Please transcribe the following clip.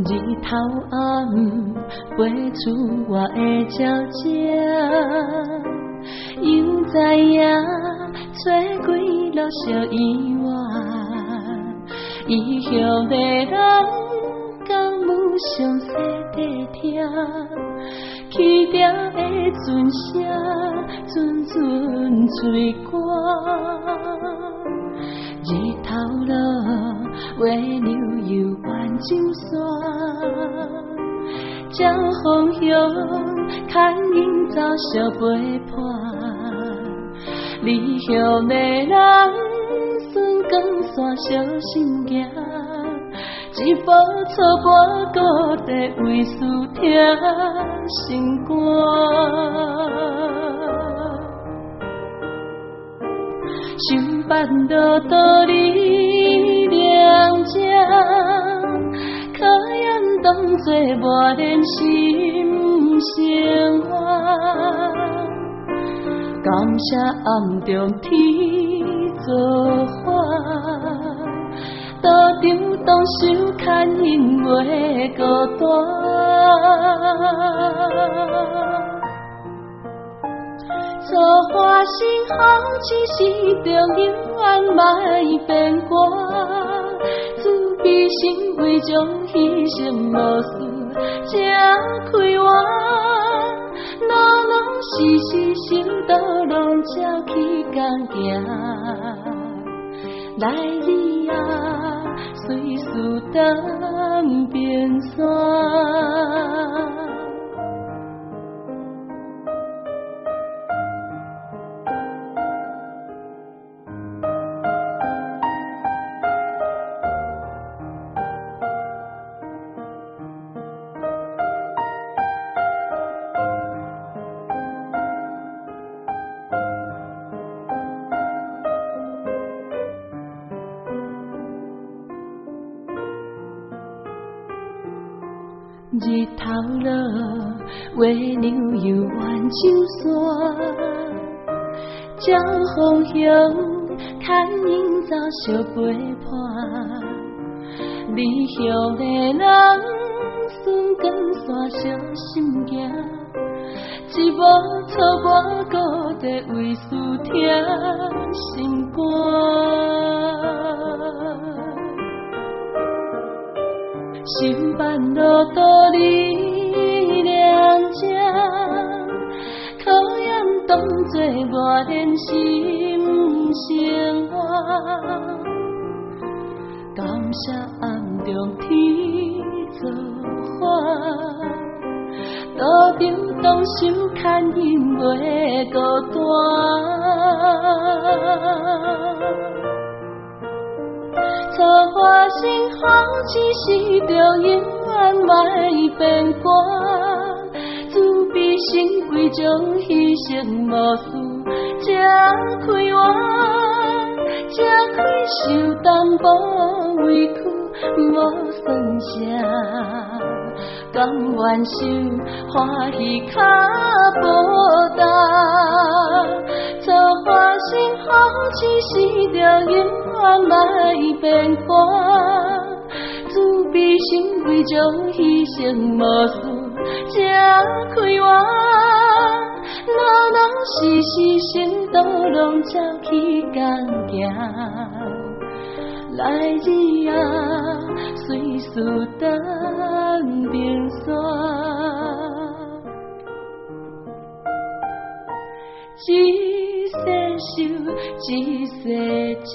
日头暗，飞出我的鸟只，又知影找几落小意外，异乡的人到母上西地听，起调的船声阵阵吹歌。日头落，月亮又弯上山，照方向牵引走小陪伴。离乡的人，算光线小心行，一步错步孤地为思听心肝。想办到道理良者，考验当作磨练心生活。感谢暗中天作伴，道场当守牵引袂孤单。做花心好痴时中永远莫变卦，自闭心为将牺牲无私才开活，哪能时时想到拢照起工行，来日啊随事当变山。日头落，月亮又弯上山，照方向牵引走小陪伴。离乡的人，算光线小心行，一步错步孤地为思听心肝。想办到道理良者，考验当作磨练心生活。感谢暗中天作伴，道场当守牵引袂孤单。错花心好痴时中永远莫变卦，自闭心规将牺牲无私才开活，才开受淡薄委屈无算啥，甘愿受欢喜较无担。错花心好痴时中永远莫变卦，自闭心规将牺牲无私才开活，哪能时时想到拢照起工行，来日啊随事当变山。一世受，一世情。